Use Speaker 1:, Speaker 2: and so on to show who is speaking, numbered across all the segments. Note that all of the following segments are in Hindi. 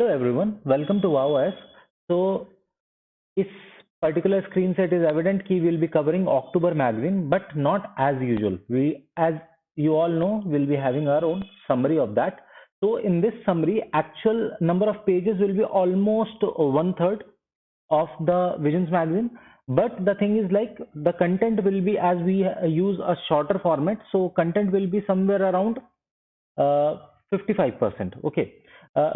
Speaker 1: Hello everyone, welcome to WowOS. So, इस particular screen set is evident कि we'll be covering October magazine, but not as usual. As you all know, we'll be having our own summary of that. So, in this summary, actual number of pages will be almost one third of the Visions magazine. But the thing is, like, the content will be, as we use a shorter format, so content will be somewhere around 55%. Okay.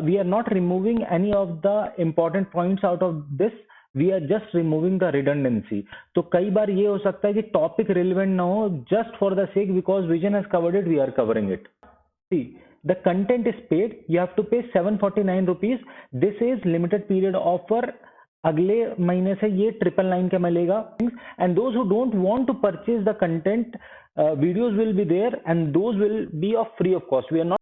Speaker 1: We are not removing any of the important points out of this. We are just removing the redundancy. तो कई बार ये हो सकता है कि टॉपिक रिलेवेंट ना हो, just for the sake because Vision has covered it, we are covering it. See, the content is paid. You have to pay 749 rupees. This is limited period offer. अगले महीने से ये 999 का मिलेगा. And those who don't want to purchase the content, videos will be there and those will be of free of cost. We are not.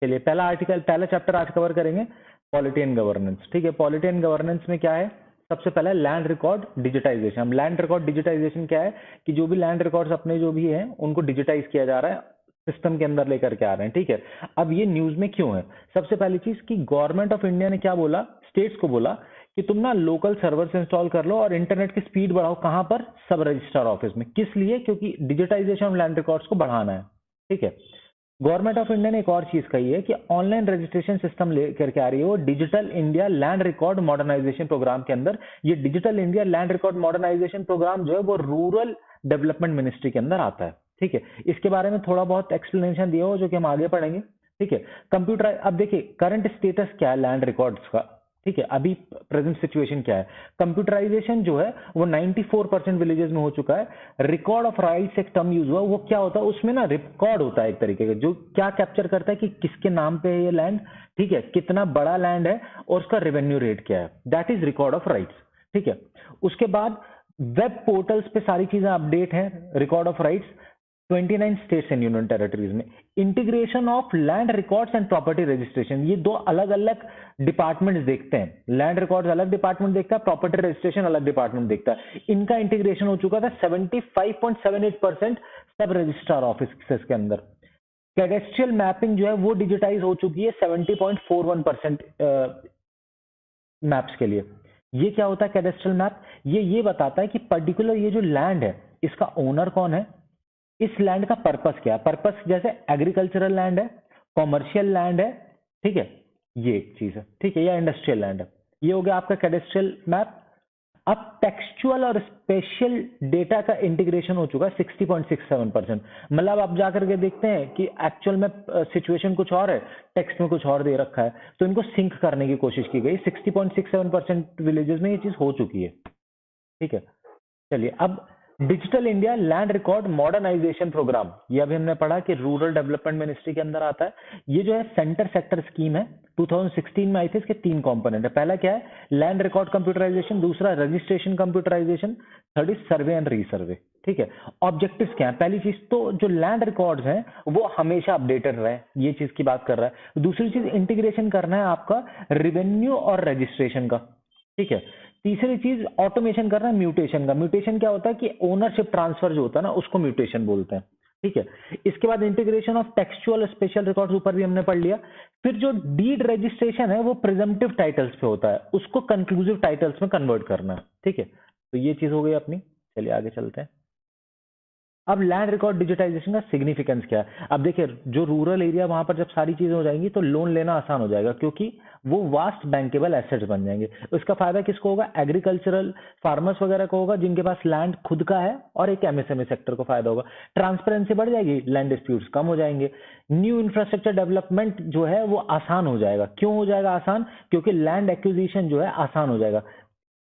Speaker 1: चलिए पहला चैप्टर आज कवर करेंगे पॉलिटी एंड गवर्नेंस. ठीक है, पॉलिटी एंड गवर्नेंस में क्या है? सबसे पहले लैंड रिकॉर्ड डिजिटाइजेशन. हम लैंड रिकॉर्ड डिजिटाइजेशन क्या है कि जो भी लैंड रिकॉर्ड्स अपने जो भी हैं उनको डिजिटाइज किया जा रहा है, सिस्टम के अंदर लेकर के आ रहे हैं. ठीक है, अब ये न्यूज में क्यों है? सबसे पहली चीज कि गवर्नमेंट ऑफ इंडिया ने क्या बोला, स्टेट्स को बोला कि तुम ना लोकल सर्वर्स इंस्टॉल कर लो और इंटरनेट की स्पीड बढ़ाओ. कहां पर? सब रजिस्ट्रार ऑफिस में. किस लिए? क्योंकि डिजिटाइजेशन ऑफ लैंड रिकॉर्ड्स को बढ़ाना है. ठीक है, गवर्नमेंट ऑफ इंडिया ने एक और चीज कही है कि ऑनलाइन रजिस्ट्रेशन सिस्टम लेकर के आ रही है वो digital India land record modernisation programme के अंदर. ये digital India land record modernisation programme जो है वो रूरल डेवलपमेंट मिनिस्ट्री के अंदर आता है. ठीक है, इसके बारे में थोड़ा बहुत एक्सप्लेनेशन दिया हो जो कि हम आगे पढ़ेंगे. ठीक है, कंप्यूटर, अब देखिए करंट स्टेटस क्या है लैंड रिकॉर्ड्स का. ठीक है, अभी प्रेजेंट सिचुएशन क्या है? कंप्यूटराइजेशन जो है वो 94% विलेजेस में हो चुका है. रिकॉर्ड ऑफ राइट्स एक टर्म यूज हुआ, वो क्या होता है? उसमें ना रिकॉर्ड होता है एक तरीके का जो क्या कैप्चर करता है कि किसके नाम पे है ये लैंड. ठीक है, कितना बड़ा लैंड है और उसका रेवेन्यू रेट क्या है. That is record of rights. ठीक है, उसके बाद वेब पोर्टल्स पे सारी चीजें अपडेट है. Record of rights 29 states and union territories में. Integration of land records and property registration, ये दो अलग अलग डिपार्टमेंट्स देखते हैं. लैंड रिकॉर्ड्स अलग डिपार्टमेंट देखता है, प्रॉपर्टी रजिस्ट्रेशन अलग डिपार्टमेंट देखता है. इनका इंटीग्रेशन हो चुका था 75.78% सब रजिस्ट्रार ऑफिस के अंदर. कैडेस्ट्रियल मैपिंग जो है वो डिजिटाइज हो चुकी है 70.41% मैप्स के लिए. ये क्या होता है कैडेस्ट्रियल मैप? ये बताता है कि पर्टिकुलर ये जो लैंड है इसका ओनर कौन है, इस लैंड का पर्पस क्या है. पर्पस जैसे एग्रीकल्चरल लैंड है, कॉमर्शियल लैंड है. ठीक है, ये एक चीज है. ठीक है, या इंडस्ट्रियल लैंड है. ये हो गया आपका कैडेस्ट्रियल मैप. अब टेक्सचुअल और स्पेशल डेटा का इंटीग्रेशन हो चुका है 60.67%. मतलब आप जाकर के देखते हैं कि एक्चुअल में सिचुएशन कुछ और है, टेक्स्ट में कुछ और दे रखा है, तो इनको सिंक करने की कोशिश की गई. 60.67% विलेजेस में ये चीज हो चुकी है. ठीक है, चलिए अब digital India land record modernisation programme, ये अभी हमने पढ़ा कि रूरल डेवलपमेंट मिनिस्ट्री के अंदर आता है. ये जो है सेंटर सेक्टर स्कीम है, 2016 में आई थी. इसके 3 कंपोनेंट है. पहला क्या है? Land record computerisation. दूसरा registration computerisation. Third is survey and resurvey. ठीक है, ऑब्जेक्टिव्स क्या है? पहली चीज तो जो लैंड रिकॉर्ड्स हैं वो हमेशा अपडेटेड रहे, ये चीज की बात कर रहा है. दूसरी चीज इंटीग्रेशन करना है आपका रेवेन्यू और रजिस्ट्रेशन का. ठीक है, तीसरी चीज ऑटोमेशन करना है म्यूटेशन का. म्यूटेशन क्या होता है कि ओनरशिप ट्रांसफर जो होता है ना उसको म्यूटेशन बोलते हैं. ठीक है, इसके बाद integration of textual special records ऊपर भी हमने पढ़ लिया. फिर जो डीड रजिस्ट्रेशन है वो प्रिजम्पटिव टाइटल्स पे होता है, उसको कंक्लूसिव टाइटल्स में कन्वर्ट करना है. ठीक है, तो ये चीज हो गई अपनी. चलिए आगे चलते हैं. अब लैंड रिकॉर्ड डिजिटाइजेशन का सिग्निफिकेंस क्या है? अब देखिए जो रूरल एरिया वहां पर जब सारी चीजें हो जाएंगी तो लोन लेना आसान हो जाएगा क्योंकि वो वास्ट बैंकेबल एसेट्स बन जाएंगे. उसका फायदा किसको होगा? एग्रीकल्चरल फार्मर्स वगैरह को होगा जिनके पास लैंड खुद का है, और एक एमएसएमई सेक्टर को फायदा होगा. ट्रांसपेरेंसी बढ़ जाएगी, लैंड डिस्प्यूट्स कम हो जाएंगे. न्यू इंफ्रास्ट्रक्चर डेवलपमेंट जो है वो आसान हो जाएगा. क्यों हो जाएगा आसान? क्योंकि लैंड एक्विजिशन जो है आसान हो जाएगा.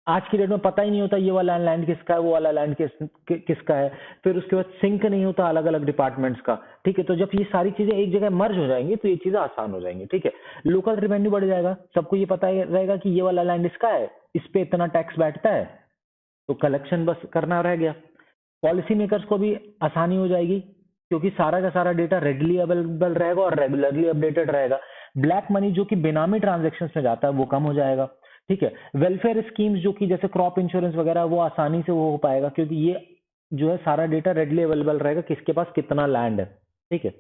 Speaker 1: आज की डेट में पता ही नहीं होता ये वाला लैंड किसका है, वो वाला लैंड किसका है. फिर उसके बाद सिंक नहीं होता अलग अलग डिपार्टमेंट्स का. ठीक है, तो जब ये सारी चीजें एक जगह मर्ज हो जाएंगी तो ये चीजें आसान हो जाएंगी. ठीक है, लोकल रेवेन्यू बढ़ जाएगा. सबको ये पता रहेगा कि ये वाला लैंड इसका है, इस पे इतना टैक्स बैठता है, तो कलेक्शन बस करना रह गया. पॉलिसी मेकर्स को भी आसानी हो जाएगी क्योंकि सारा का सारा डेटा रेडली अवेलेबल रहेगा और रेगुलरली अपडेटेड रहेगा. ब्लैक मनी जो कि बेनामी ट्रांजेक्शन में जाता है वो कम हो जाएगा. ठीक है, वेलफेयर स्कीम्स जो कि जैसे क्रॉप इंश्योरेंस वगैरह वो आसानी से वो हो पाएगा क्योंकि ये जो है सारा डेटा रेडली अवेलेबल रहेगा किसके पास कितना लैंड है. ठीक है,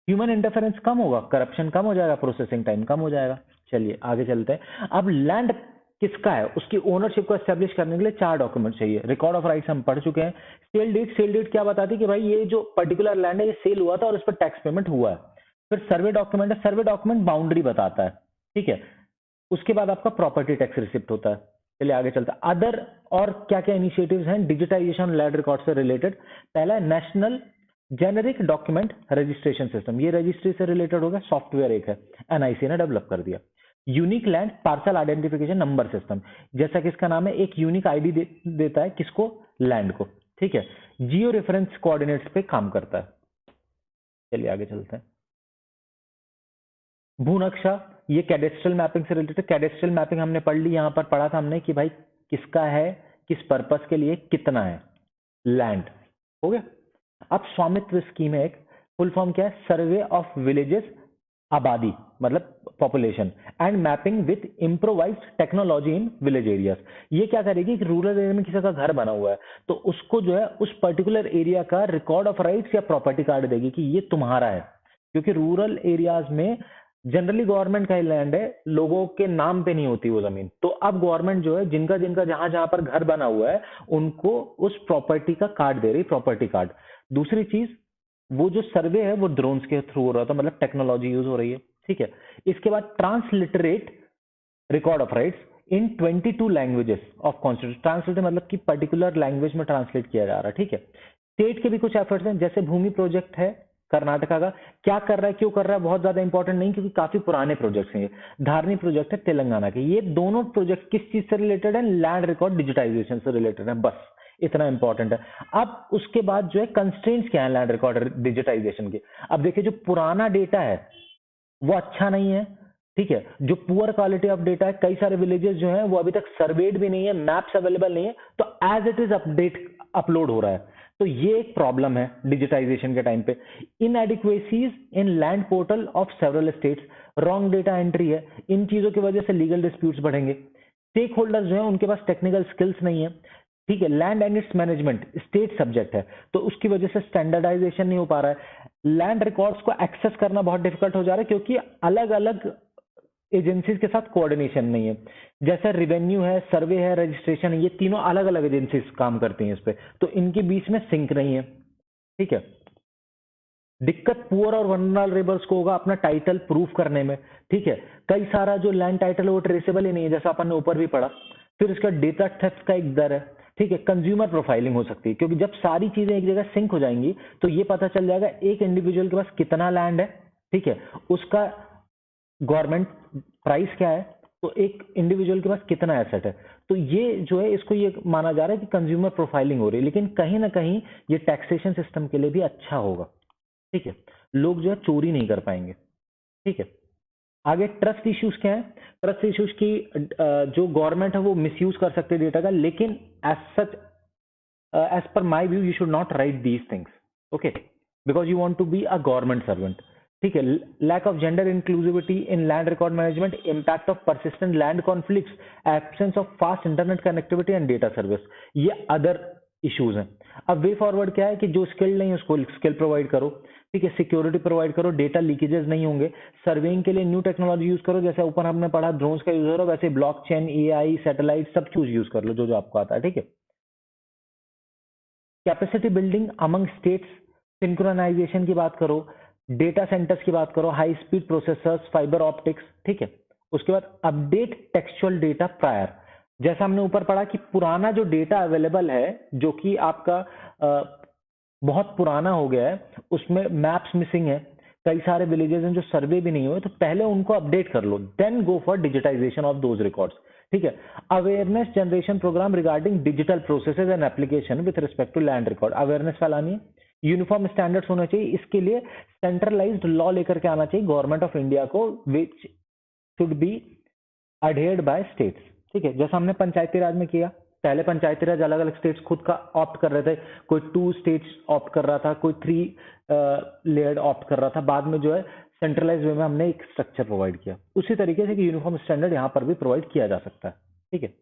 Speaker 1: ह्यूमन इंटरफेरेंस कम होगा, करप्शन कम हो जाएगा, प्रोसेसिंग टाइम कम हो जाएगा। चलिए आगे चलते हैं। अब लैंड किसका है उसकी ओनरशिप को एस्टेब्लिश करने के लिए 4 डॉक्यूमेंट चाहिए। रिकॉर्ड ऑफ राइट्स हम पढ़ चुके हैं। सेल डेट क्या बताती है कि भाई ये जो पर्टिकुलर लैंड है ये सेल हुआ था और इस पर टैक्स पेमेंट हुआ है। फिर सर्वे डॉक्यूमेंट है, सर्वे डॉक्यूमेंट बाउंड्री बताता है, ठीक है। उसके बाद आपका प्रॉपर्टी टैक्स रिसिप्ट होता है। चलिए आगे चलता है। अदर और क्या क्या इनिशिएटिव्स हैं डिजिटाइजेशन लैंड रिकॉर्ड से रिलेटेड। पहला है national generic document registration system, ये रजिस्ट्री से रिलेटेड होगा, सॉफ्टवेयर एक है, एनआईसी ने डेवलप कर दिया। Unique land parcel identification number system, जैसा कि इसका नाम है, एक यूनिक आईडी देता है किसको, लैंड को, ठीक है। जियो रेफरेंस कोऑर्डिनेट्स पे काम करता है। चलिए आगे चलते हैं। भूनक्शा, ये कैडेस्ट्रल मैपिंग से रिलेटेड। कैडेस्ट्रल मैपिंग हमने पढ़ ली, यहां पर पढ़ा था हमने कि भाई किसका है, किस पर्पस के लिए, कितना है लैंड, हो गया। अब स्वामित्व स्कीम है एक, फुल फॉर्म क्या है, सर्वे ऑफ विलेजेस, आबादी मतलब population, and mapping with improvised technology in village areas. ये क्या करेगी कि रूरल एरिया में किसी का घर बना हुआ है तो उसको जो है उस पर्टिकुलर एरिया का रिकॉर्ड ऑफ राइट्स या प्रॉपर्टी कार्ड देगी कि ये तुम्हारा है, क्योंकि रूरल एरियाज में जनरली गवर्नमेंट का ही लैंड है, लोगों के नाम पे नहीं होती वो जमीन। तो अब गवर्नमेंट जो है जिनका जिनका जहां जहां पर घर बना हुआ है उनको उस प्रॉपर्टी का कार्ड दे रही, प्रॉपर्टी कार्ड। दूसरी चीज, वो जो सर्वे है वो ड्रोन्स के थ्रू हो रहा था, मतलब टेक्नोलॉजी यूज हो रही है, ठीक है। इसके बाद transliterate record of rights in 22 languages of constitution. Translate मतलब कि पर्टिकुलर लैंग्वेज में ट्रांसलेट किया जा रहा है, ठीक है। स्टेट के भी कुछ एफर्ट्स हैं, जैसे भूमि प्रोजेक्ट है कर्नाटका का, क्या कर रहा है, क्यों कर रहा है, बहुत ज्यादा इंपॉर्टेंट नहीं, क्योंकि काफी पुराने प्रोजेक्ट्स हैं ये। धारनी प्रोजेक्ट है तेलंगाना के। ये दोनों प्रोजेक्ट किस चीज से रिलेटेड है, लैंड रिकॉर्ड डिजिटाइजेशन से रिलेटेड है, बस इतना इंपॉर्टेंट है। अब उसके बाद जो है कंस्ट्रेंट्स क्या है लैंड रिकॉर्ड डिजिटाइजेशन के। अब देखिए जो पुराना डेटा है वो अच्छा नहीं है, ठीक है। जो पुअर क्वालिटी ऑफ डेटा है, कई सारे विलेजेस जो हैं वो अभी तक सर्वेड भी नहीं है, मैप्स अवेलेबल नहीं है, तो as it is update upload हो रहा है। तो ये एक प्रॉब्लम है डिजिटाइजेशन के टाइम पे। Inadequacies in land portal of several states, wrong data entry है, इन चीजों की वजह से लीगल डिस्प्यूट्स बढ़ेंगे। स्टेक होल्डर्स जो है उनके पास टेक्निकल स्किल्स नहीं है, ठीक है। Land and it's management state subject है, तो उसकी वजह से स्टैंडर्डाइजेशन नहीं हो पा रहा है। लैंड रिकॉर्ड्स को एक्सेस करना बहुत डिफिकल्ट हो जा रहा है, क्योंकि अलग अलग एजेंसीज के साथ कोऑर्डिनेशन नहीं है। जैसे रिवेन्यू है, सर्वे है, रजिस्ट्रेशन है, ये तीनों अलग अलग एजेंसीज काम करती हैं इस पे, तो इनके बीच में सिंक नहीं है, ठीक है। दिक्कत पुअर और वनरेबल्स को होगा अपना टाइटल प्रूफ करने में, ठीक है। कई सारा जो लैंड टाइटल है वो ट्रेसेबल ही नहीं है, जैसा अपन ने ऊपर भी पढ़ा। फिर इसका डेटा थेफ्ट का एक डर है, ठीक है। कंज्यूमर प्रोफाइलिंग हो सकती है, क्योंकि जब सारी चीजें एक जगह सिंक हो जाएंगी तो ये पता चल जाएगा एक इंडिविजुअल के पास कितना लैंड है, ठीक है, उसका गवर्नमेंट प्राइस क्या है, तो एक इंडिविजुअल के पास कितना एसेट है। तो ये जो है इसको ये माना जा रहा है कि कंज्यूमर प्रोफाइलिंग हो रही है, लेकिन कहीं ना कहीं ये टैक्सेशन सिस्टम के लिए भी अच्छा होगा, ठीक है। लोग जो है चोरी नहीं कर पाएंगे, ठीक है। आगे ट्रस्ट इश्यूज क्या है। ट्रस्ट इश्यूज की जो गवर्नमेंट है वो मिसयूज कर सकते हैं डेटा का, लेकिन as such as per my view you should not write these things, okay, because you want to be a government servant, ठीक है। Lack of gender inclusivity in land record management, impact of persistent land conflicts, absence of fast internet connectivity and data service, ये अदर इश्यूज हैं। अब वे फॉरवर्ड क्या है कि जो स्किल्ड नहीं है उसको स्किल प्रोवाइड करो, ठीक है। सिक्योरिटी प्रोवाइड करो, डेटा लीकेजेस नहीं होंगे। सर्वेइंग के लिए न्यू टेक्नोलॉजी यूज करो, जैसे ऊपर हमने पढ़ा ड्रोन्स का यूज हो रहा है, वैसे ब्लॉकचेन, एआई, सैटेलाइट सब चीज यूज कर लो जो जो आपको आता है, ठीक है। Capacity building among states, synchronisation की बात करो, डेटा सेंटर्स की बात करो, high speed processors, fibre optics, ठीक है। उसके बाद अपडेट टेक्सचुअल डेटा प्रायर, जैसा हमने ऊपर पढ़ा कि पुराना जो डेटा अवेलेबल है जो कि आपका बहुत पुराना हो गया है, उसमें मैप्स मिसिंग है, कई सारे विलेजेस हैं जो सर्वे भी नहीं हुए, तो पहले उनको अपडेट कर लो, then go for digitisation of those records, ठीक है। Awareness generation programme regarding digital processes and application with respect to land record, awareness फैलानी है। यूनिफॉर्म स्टैंडर्ड्स होना चाहिए, इसके लिए सेंट्रलाइज्ड लॉ लेकर के आना चाहिए गवर्नमेंट ऑफ इंडिया को, which should be adhered by states, ठीक है। जैसा हमने पंचायती राज में किया, पहले पंचायती राज अलग अलग स्टेट्स खुद का ऑप्ट कर रहे थे, कोई 2 स्टेट्स ऑप्ट कर रहा था, कोई 3 लेयर्ड ऑप्ट कर रहा था, बाद में जो है सेंट्रलाइज वे में हमने एक स्ट्रक्चर प्रोवाइड किया। उसी तरीके से कि यूनिफॉर्म स्टैंडर्ड यहाँ पर भी प्रोवाइड किया जा सकता है, ठीक है।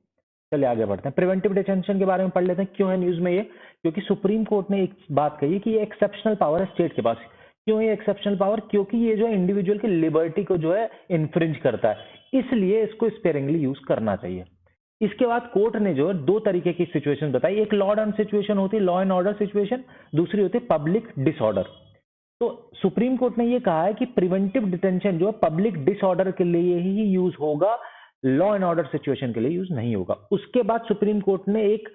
Speaker 1: चलिए आगे बढ़ते हैं। प्रिवेंटिव डिटेंशन के बारे में पढ़ लेते हैं। क्यों है न्यूज में ये, क्योंकि सुप्रीम कोर्ट ने एक बात कही कि ये एक्सेप्शनल पावर है स्टेट के पास, क्यों ये एक्सेप्शनल पावर? क्योंकि ये जो है इंडिविजुअल की लिबर्टी को जो है इन्फ्रिंज करता है, इसलिए इसको स्पेयरिंगली यूज करना चाहिए। इसके बाद कोर्ट ने जो है दो तरीके की सिचुएशन बताई, एक लॉ एंड सिचुएशन होती है, लॉ एंड ऑर्डर सिचुएशन, दूसरी होती है पब्लिक डिसऑर्डर। तो सुप्रीम कोर्ट ने ये कहा है कि प्रिवेंटिव डिटेंशन जो है पब्लिक डिसऑर्डर के लिए ही यूज होगा, लॉ एंड ऑर्डर सिचुएशन के लिए यूज नहीं होगा। उसके बाद सुप्रीम कोर्ट ने एक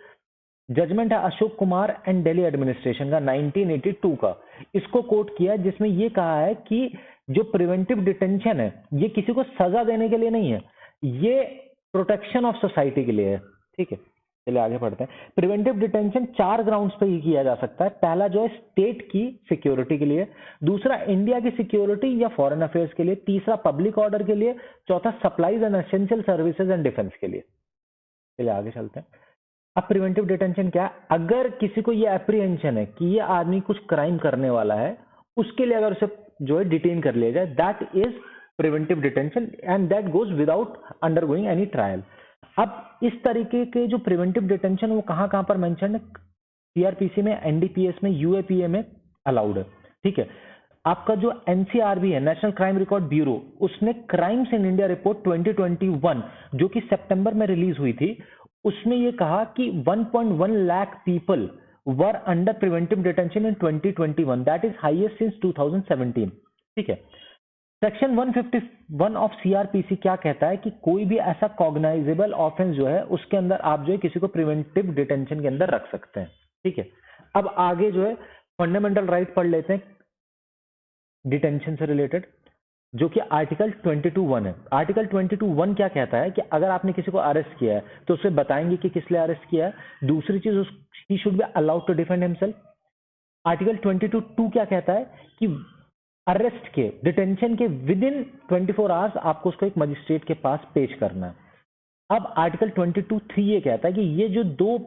Speaker 1: जजमेंट है अशोक कुमार एंड दिल्ली एडमिनिस्ट्रेशन का 1982 का, इसको कोट किया, जिसमें ये कहा है कि जो प्रिवेंटिव डिटेंशन है ये किसी को सजा देने के लिए नहीं है, ये प्रोटेक्शन ऑफ सोसाइटी के लिए है। ठीक है, चलिए आगे बढ़ते हैं। प्रिवेंटिव डिटेंशन 4 ग्राउंड्स पे ही किया जा सकता है। पहला जो है स्टेट की सिक्योरिटी के लिए, दूसरा इंडिया की सिक्योरिटी या फॉरेन अफेयर्स के लिए, तीसरा पब्लिक ऑर्डर के लिए, चौथा supplies and essential services and defence के लिए। चलिए आगे चलते हैं। अब प्रिवेंटिव डिटेंशन क्या है? अगर किसी को ये एप्रीहेंशन है कि ये आदमी कुछ क्राइम करने वाला है, उसके लिए अगर उसे जो है डिटेन कर लिया जाए, that is preventive detention and that goes without undergoing any trial. अब इस तरीके के जो प्रिवेंटिव डिटेंशन वो कहां कहां पर मेंशन है? सीआरपीसी में, एनडीपीएस में, यूएपीए में अलाउड है। ठीक है, आपका जो एनसीआरबी है, नेशनल क्राइम रिकॉर्ड ब्यूरो, उसने क्राइम्स इन इंडिया रिपोर्ट 2021 जो कि सितंबर में रिलीज हुई थी, उसमें ये कहा कि 1.1 lakh people were under preventive detention in 2021, that is highest since 2017। ठीक है, सेक्शन 151 ऑफ सीआरपीसी क्या कहता है कि कोई भी ऐसा कॉग्नाइजेबल ऑफेंस जो है उसके अंदर आप जो है किसी को प्रिवेंटिव डिटेंशन के अंदर रख सकते हैं। ठीक है, अब आगे जो है फंडामेंटल राइट पढ़ लेते हैं डिटेंशन से रिलेटेड, जो कि आर्टिकल 22(1) है। आर्टिकल 22(1) क्या कहता है कि अगर आपने किसी को अरेस्ट किया है तो उसे बताएंगे कि किस लिए अरेस्ट किया है। दूसरी चीज, he should be allowed to defend himself. Article 22(2) क्या कहता है कि अरेस्ट के, डिटेंशन के विद इन 24 आवर्स आपको उसको एक मजिस्ट्रेट के पास पेश करना है। अब आर्टिकल 22(3) ये कहता है कि ये जो दो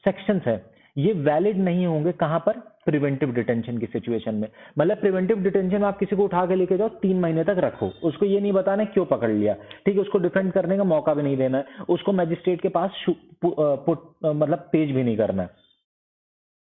Speaker 1: सेक्शंस है ये वैलिड नहीं होंगे कहां पर? प्रिवेंटिव डिटेंशन की सिचुएशन में। मतलब प्रिवेंटिव डिटेंशन में आप किसी को उठा के लेके जाओ, 3 महीने तक रखो, उसको ये नहीं बताना क्यों पकड़ लिया, ठीक है, उसको डिफेंड करने का मौका भी नहीं देना है, उसको मैजिस्ट्रेट के पास मतलब पेश भी नहीं करना है।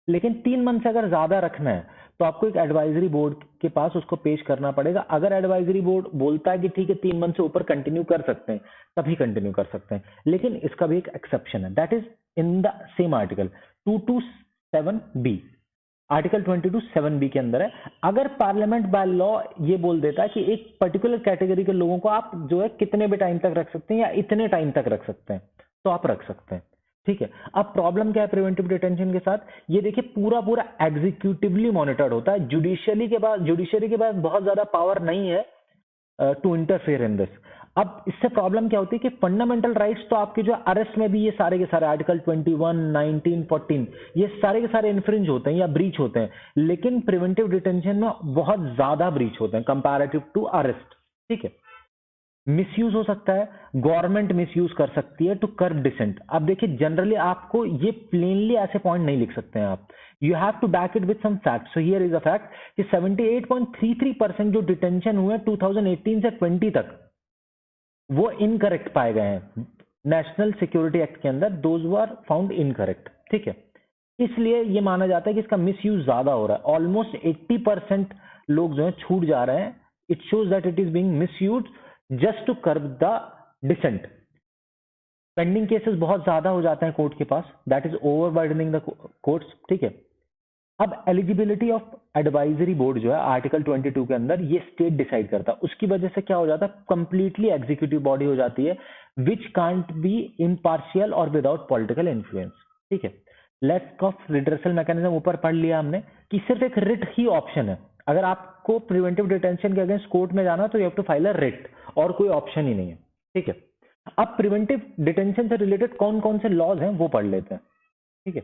Speaker 1: लेकिन 3 मंथ से अगर ज्यादा रखना है तो आपको एक एडवाइजरी बोर्ड के पास उसको पेश करना पड़ेगा। अगर एडवाइजरी बोर्ड बोलता है कि ठीक है 3 मंथ से ऊपर कंटिन्यू कर सकते हैं, तभी कंटिन्यू कर सकते हैं। लेकिन इसका भी एक एक्सेप्शन है, that is in the same article 227B। Article 227B के अंदर है, अगर पार्लियामेंट बाय लॉ ये बोल देता है कि एक पर्टिकुलर कैटेगरी के लोगों को आप जो है कितने भी टाइम तक रख सकते हैं या इतने टाइम तक रख सकते हैं, तो आप रख सकते हैं। ठीक है, अब प्रॉब्लम क्या है प्रिवेंटिव डिटेंशन के साथ? ये देखिए पूरा पूरा एग्जीक्यूटिवली मॉनिटर्ड होता है, जुडिशियरी के पास बहुत ज्यादा पावर नहीं है टू इंटरफेयर इन दिस। अब इससे प्रॉब्लम क्या होती है कि फंडामेंटल राइट्स तो आपके जो अरेस्ट में भी ये सारे के सारे आर्टिकल 21, 19, 14 ये सारे के सारे इन्फ्रिंज होते हैं या ब्रीच होते हैं, लेकिन प्रिवेंटिव डिटेंशन में बहुत ज्यादा ब्रीच होते हैं कंपैरेटिव टू अरेस्ट। ठीक है, मिसयूज हो सकता है, गवर्नमेंट मिसयूज कर सकती है टू कर्ब डिसेंट। अब देखिए जनरली आपको ये प्लेनली ऐसे पॉइंट नहीं लिख सकते हैं आप, you have to back it with some fact. So here is a fact कि 78.33% जो डिटेंशन हुए 2018 से 20 तक वो इनकरेक्ट पाए गए हैं नेशनल सिक्योरिटी एक्ट के अंदर, दोज वर फाउंड इनकरेक्ट। ठीक है, इसलिए ये माना जाता है कि इसका मिसयूज ज्यादा हो रहा है, ऑलमोस्ट 80% लोग जो है छूट जा रहे हैं। It shows that it is being misuse just to curb the dissent. Pending cases बहुत ज्यादा हो जाते हैं कोर्ट के पास, that is overburdening the courts. ठीक है, अब एलिजिबिलिटी ऑफ एडवाइजरी बोर्ड जो है आर्टिकल 22 के अंदर ये स्टेट डिसाइड करता है, उसकी वजह से क्या हो जाता है, कंप्लीटली एग्जीक्यूटिव बॉडी हो जाती है, विच कांट बी इम्पार्शियल और विदाउट पॉलिटिकल इन्फ्लुएंस। ठीक है, लैक ऑफ रिड्रेसल मैकेनिज्म ऊपर पढ़ लिया हमने कि सिर्फ एक रिट ही ऑप्शन है। अगर आपको प्रिवेंटिव डिटेंशन के अगेंस्ट कोर्ट में जाना तो you have to file a writ, और कोई ऑप्शन ही नहीं है। ठीक है, अब प्रिवेंटिव डिटेंशन से रिलेटेड कौन कौन से लॉज हैं वो पढ़ लेते हैं। ठीक है,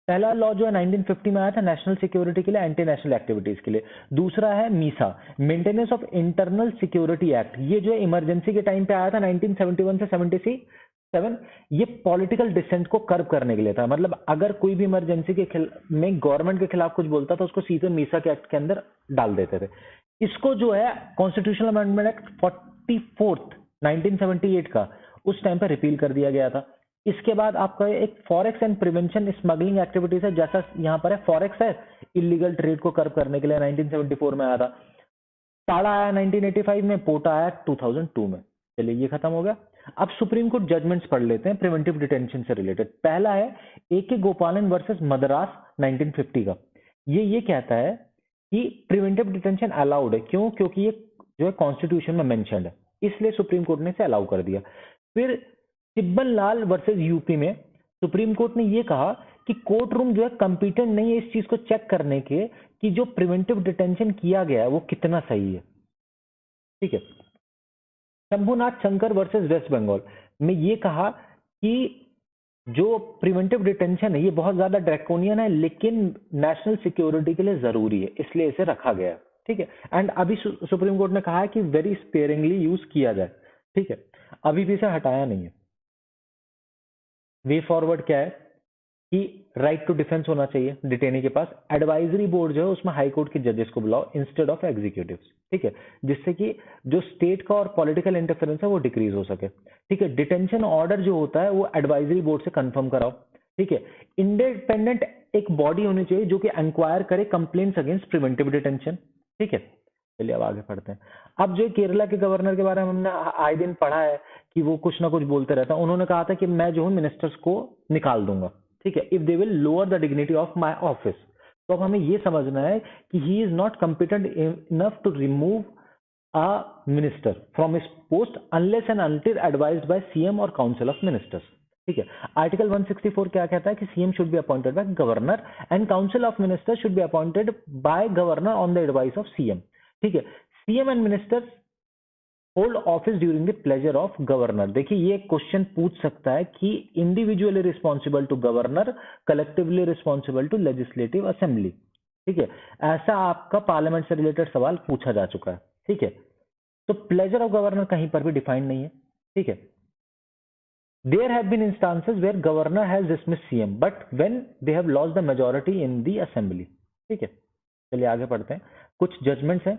Speaker 1: पहला लॉ जो है 1950 में आया था नेशनल सिक्योरिटी के लिए, एंटी नेशनल एक्टिविटीज के लिए। दूसरा है Misa, maintenance of internal security act, ये जो है इमरजेंसी के टाइम पे आया था 1971 से 77। ये पॉलिटिकल डिसेंट को कर्ब करने के लिए था, मतलब अगर कोई भी इमरजेंसी के में गवर्नमेंट के खिलाफ कुछ बोलता था उसको सीधे मीसा के एक्ट के अंदर डाल देते थे। इसको जो है कॉन्स्टिट्यूशनल अमेंडमेंट एक्ट 44 1978 का उस टाइम पर रिपील कर दिया गया था। इसके बाद आपका एक forex and prevention smuggling activities है, जैसा यहाँ पर है फॉरेक्स है, इलीगल ट्रेड को कर्व करने के लिए 1974 में आया था। टाडा आया 1985 में, पोटा आया 2002 में। चलिए ये खत्म हो गया। अब सुप्रीम कोर्ट जजमेंट्स पढ़ लेते हैं प्रिवेंटिव डिटेंशन से रिलेटेड। पहला है AK गोपालन वर्सेस मद्रास 1950 का। ये कहता है कि प्रिवेंटिव डिटेंशन अलाउड है। क्यों? क्योंकि ये जो है कॉन्स्टिट्यूशन में मेंशन्ड है, इसलिए सुप्रीम कोर्ट ने इसे अलाउ कर दिया। फिर तिब्बन लाल वर्सेस यूपी में सुप्रीम कोर्ट ने ये कहा कि कोर्ट रूम जो है कंपिटेंट नहीं है इस चीज को चेक करने के कि जो प्रिवेंटिव डिटेंशन किया गया है वो कितना सही है। ठीक है। शंभुनाथ शंकर वर्सेस वेस्ट बंगाल में ये कहा कि जो प्रिवेंटिव डिटेंशन है ये बहुत ज्यादा ड्रैकोनियन है, लेकिन नेशनल सिक्योरिटी के लिए जरूरी है, इसलिए इसे रखा गया है। ठीक है। एंड अभी सुप्रीम कोर्ट ने कहा है कि वेरी स्पेयरिंगली यूज किया जाए। ठीक है, अभी भी इसे हटाया नहीं है। वे फॉरवर्ड क्या है कि राइट टू डिफेंस होना चाहिए डिटेनी के पास। एडवाइजरी बोर्ड जो है उसमें हाई कोर्ट के जजेस को बुलाओ इंस्टेड ऑफ एग्जीक्यूटिव्स। ठीक है, जिससे कि जो स्टेट का और पॉलिटिकल इंटरफेरेंस है वो डिक्रीज हो सके। ठीक है। डिटेंशन ऑर्डर जो होता है वो एडवाइजरी बोर्ड से कंफर्म कराओ। ठीक है। इंडिपेंडेंट एक बॉडी होनी चाहिए जो कि इंक्वायर करे कंप्लेंट्स अगेंस्ट प्रिवेंटिव डिटेंशन। ठीक है। चलिए अब आगे पढ़ते हैं। अब जो केरला के गवर्नर के बारे में हमने आए दिन पढ़ा है कि वो कुछ ना कुछ बोलते रहता है। उन्होंने कहा था कि मैं जो हूं मिनिस्टर्स को निकाल दूंगा। ठीक है, if they will lower the dignity of my office. तो अब हमें ये समझना है कि he is not competent enough to remove a minister from his post unless and until advised by CM और काउंसिल ऑफ मिनिस्टर्स। ठीक है। आर्टिकल 164 क्या कहता है कि CM should be appointed by governor and council of ministers should be appointed by governor on the advice of CM. ठीक है। CM and ministers hold office during the pleasure of governor. देखिए ये क्वेश्चन पूछ सकता है कि individually responsible to governor, collectively responsible to legislative assembly. ठीक है, ऐसा आपका पार्लियामेंट से रिलेटेड सवाल पूछा जा चुका है। ठीक है, तो प्लेजर ऑफ गवर्नर कहीं पर भी डिफाइंड नहीं है। ठीक है। There have been instances where governor has dismissed CM, but when they have lost the majority in the assembly. ठीक है, चलिए आगे पढ़ते हैं। कुछ जजमेंट्स हैं।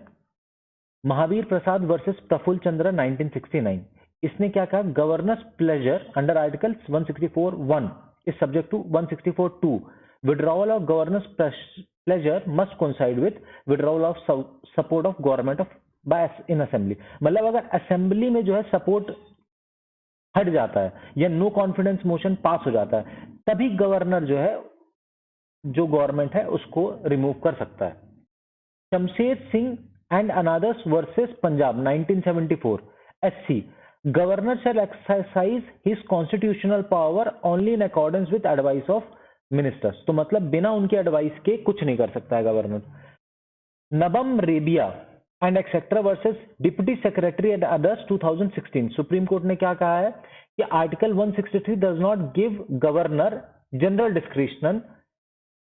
Speaker 1: महावीर प्रसाद वर्सेस प्रफुल्ल चंद्र 1969। इसने क्या कहा? Governor's pleasure under article 164(1) is subject to 164(2). Withdrawal of governor's pleasure must coincide with withdrawal of support of government of by in assembly. मतलब अगर असेंबली में जो है सपोर्ट हट जाता है या नो कॉन्फिडेंस मोशन पास हो जाता है, तभी गवर्नर जो है जो गवर्नमेंट है उसको रिमूव कर सकता है। Shamsher Singh and others versus Punjab 1974 SC। Governor shall exercise his constitutional power only in accordance with advice of ministers. तो मतलब बिना उनके एडवाइस के कुछ नहीं कर सकता है governor. नबम Rebia and etcetera versus deputy secretary and others 2016। Supreme court ने क्या कहा है कि article 163 does not give governor general डिस्क्रिशनल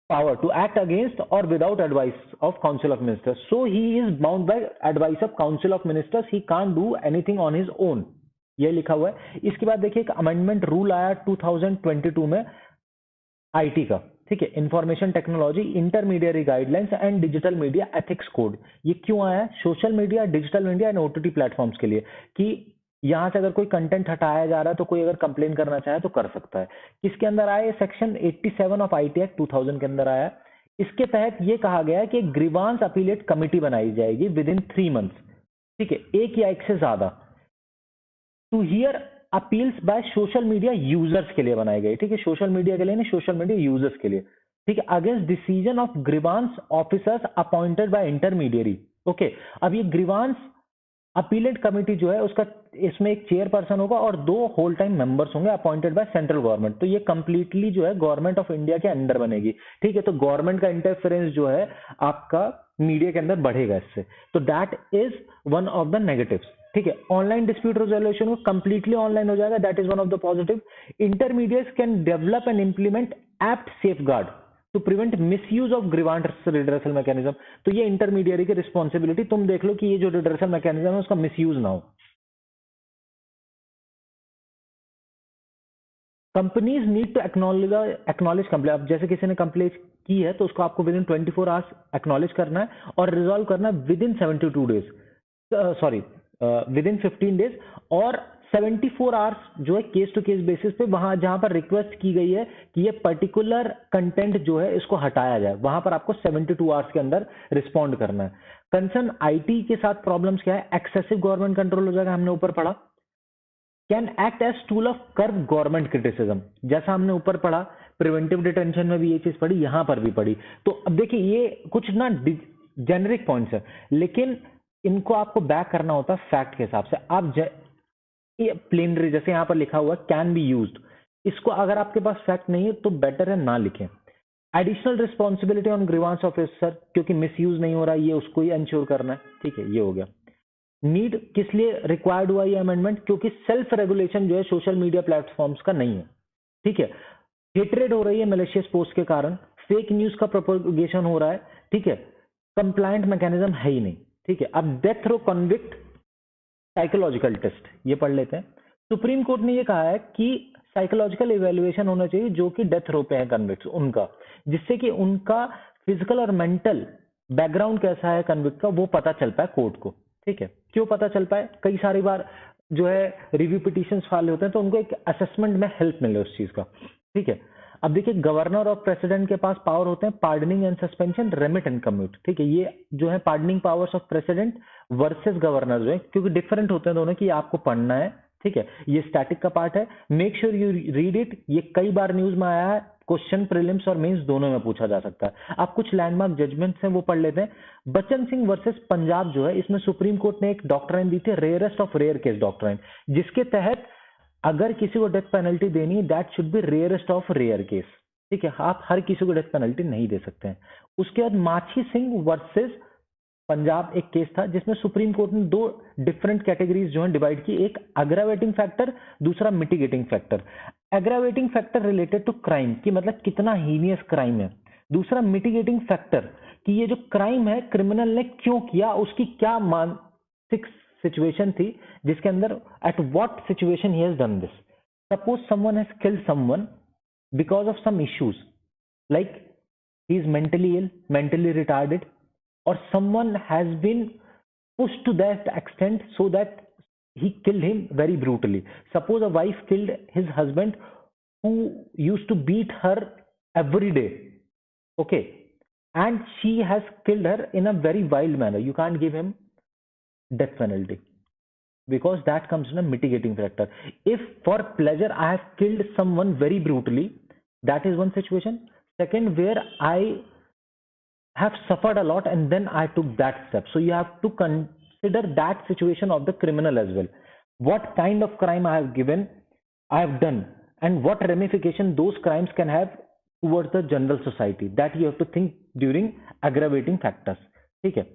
Speaker 1: power to act against or without advice of council of ministers, so he is bound by advice of council of ministers, he can't do anything on his own। ये लिखा हुआ है। इसके बाद देखिए एक अमेंडमेंट रूल आया 2022 में आईटी का। ठीक है, information technology intermediary guidelines and digital media ethics code. ये क्यों आया? Social media, digital media and OTT platforms के लिए, कि यहां से अगर कोई कंटेंट हटाया जा रहा है तो कोई अगर कंप्लेन करना चाहे तो कर सकता है। किसके अंदर आया? ये सेक्शन 87 ऑफ आईटी एक्ट 2000 के अंदर आया। इसके तहत ये कहा गया है कि एक ग्रीवांस अपीलेट कमिटी बनाई जाएगी विद इन 3 मंथ्स। ठीक है, एक या एक से ज्यादा, to hear appeals by social media users के लिए बनाई गई। ठीक है, सोशल मीडिया के लिए नहीं, सोशल मीडिया यूजर्स के लिए। ठीक है, against decision of grievance officers appointed by intermediary. Okay, अब ये ग्रीवांस अपीलेट कमिटी जो है उसका इसमें एक चेयरपर्सन होगा और 2 होल टाइम मेंबर्स होंगे अपॉइंटेड बाय सेंट्रल गवर्नमेंट। तो ये कंप्लीटली जो है गवर्नमेंट ऑफ इंडिया के अंडर बनेगी। ठीक है, तो गवर्नमेंट का इंटरफेरेंस जो है आपका मीडिया के अंदर बढ़ेगा इससे। तो that is one of the negatives. ठीक है, ऑनलाइन डिस्प्यूट रेजोल्यूशन को कंप्लीटली ऑनलाइन हो जाएगा, that is one of the positive. Intermediates can develop and implement apt safeguard to prevent misuse of grievance redressal mechanism. तो ये इंटरमीडिएरी की रिस्पॉन्सिबिलिटी, तुम देख लो कि ये जो रिड्रेसल मैकेनिज्म है उसका मिसयूज ना हो। Companies need to acknowledge complaint. अब जैसे किसी ने कंप्लेंट की है तो उसको आपको विद इन 24 आवर्स एक्नॉलेज करना है और रिजॉल्व करना है with in 72 days, sorry with in 15 days, और 74 आवर्स जो है केस टू केस बेसिस पे, वहां जहां पर रिक्वेस्ट की गई है कि ये पर्टिकुलर कंटेंट जो है इसको हटाया जाए, वहां पर आपको 72 आवर्स के अंदर रिस्पॉन्ड करना है। कंसर्न आईटी के साथ प्रॉब्लम्स क्या है, एक्सेसिव गवर्नमेंट कंट्रोल हो जाएगा, हमने ऊपर पढ़ा। Can act as tool of curb government criticism, जैसा हमने ऊपर पढ़ा, प्रिवेंटिव डिटेंशन में भी ये चीज पढ़ी, यहां पर भी पढ़ी। तो अब देखिए ये कुछ ना जेनरिक पॉइंट्स है, लेकिन इनको आपको बैक करना होता है फैक्ट के हिसाब से। आप ये प्लेनरी जैसे यहां पर लिखा हुआ कैन बी यूज्ड, इसको अगर आपके पास फैक्ट नहीं है तो बेटर है ना लिखें। Additional responsibility on grievance officer, क्योंकि मिसयूज नहीं हो रहा है, ये उसको ही इंश्योर करना है, ठीक है, ये हो गया। नीड किस लिए रिक्वायर्ड हुआ ये अमेंडमेंट, क्योंकि सेल्फ रेगुलेशन जो है सोशल मीडिया प्लेटफॉर्म्स का नहीं है, ठीक है। हेट्रेड हो रही है मैलिशियस पोस्ट के कारण, फेक न्यूज का प्रोपोगेशन हो रहा है, ठीक है, कंप्लायंट मैकेनिज्म है ही नहीं, ठीक है। अब death row convict psychological test, ये पढ़ लेते हैं। सुप्रीम कोर्ट ने ये कहा है कि साइकोलॉजिकल इवेल्युएशन होना चाहिए जो कि डेथ रो पे है कन्विक्ट उनका, जिससे कि उनका फिजिकल और मेंटल बैकग्राउंड कैसा है कन्विक्ट का वो पता चल पाए कोर्ट को, ठीक है। क्यों पता चल पाए, कई सारी बार जो है रिव्यू पिटिशंस फाइल होते हैं तो उनको एक असेसमेंट में हेल्प मिले उस चीज का, ठीक है। अब देखिए गवर्नर और प्रेसिडेंट के पास पावर होते हैं pardoning and suspension, remit and commute, ठीक है। ये जो है pardoning powers of president versus governor जो है, क्योंकि डिफरेंट होते हैं दोनों की, आपको पढ़ना है, ठीक है। ये स्टैटिक का पार्ट है, make sure you read it. ये कई बार न्यूज में आया है, क्वेश्चन प्रीलिम्स और मेंस दोनों में पूछा जा सकता है। आप कुछ लैंडमार्क जजमेंट्स हैं वो पढ़ लेते हैं। बच्चन सिंह वर्सेस पंजाब जो है, इसमें सुप्रीम कोर्ट ने एक डॉक्ट्राइन दी थी, rarest of rare case doctrine, जिसके तहत अगर किसी को डेथ पेनल्टी देनी है that should be rarest of rare case, ठीक है। आप हर किसी को डेथ पेनल्टी नहीं दे सकते हैं। उसके बाद माछी सिंह वर्सेस पंजाब एक केस था जिसमें सुप्रीम कोर्ट ने दो डिफरेंट कैटेगरीज जो है डिवाइड की, एक अग्रावेटिंग फैक्टर, दूसरा mitigating factor. Aggravating factor related to crime की मतलब कितना हीनियस क्राइम है, दूसरा मिटिगेटिंग फैक्टर कि ये जो क्राइम है क्रिमिनल ने क्यों किया, उसकी क्या मानसिक सिचुएशन थी जिसके अंदर at what situation he has done this. Suppose someone has killed someone because of some issues like he is mentally ill, mentally retarded, or someone has been pushed to that extent so that he killed him very brutally. Suppose a wife killed his husband who used to beat her every day, okay, and she has killed her in a very wild manner. You can't give him death penalty because that comes in a mitigating factor. If for pleasure I have killed someone very brutally, that is one situation. Second, where I have suffered a lot and then I took that step. So you have to consider that situation of the criminal as well. What kind of crime I have done, and what ramification those crimes can have towards the general society. That you have to think during aggravating factors. ठीक है।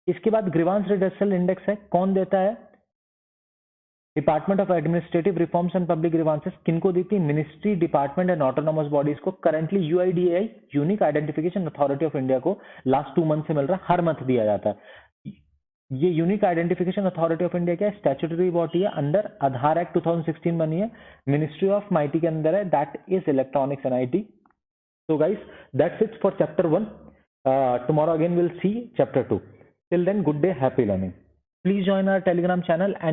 Speaker 1: इसके बाद ग्रीवांस रिडर्सल इंडेक्स है, कौन देता है, department of administrative reforms and public grievances, किनको देती है, ministry, department and autonomous bodies को। Currently UIDAI unique identification authority of India को लास्ट 2 मंथ से मिल रहा है, हर मंथ दिया जाता है। ये unique identification authority of India क्या है, स्टैट्यूटरी बॉडी है, अंडर आधार एक्ट 2016 बनी है, मिनिस्ट्री ऑफ माइटी के अंदर है, that is electronics and IT. So guys, that's it for chapter 1. Tomorrow again we'll see chapter 2. Till then, good day, happy learning. Please join our Telegram channel and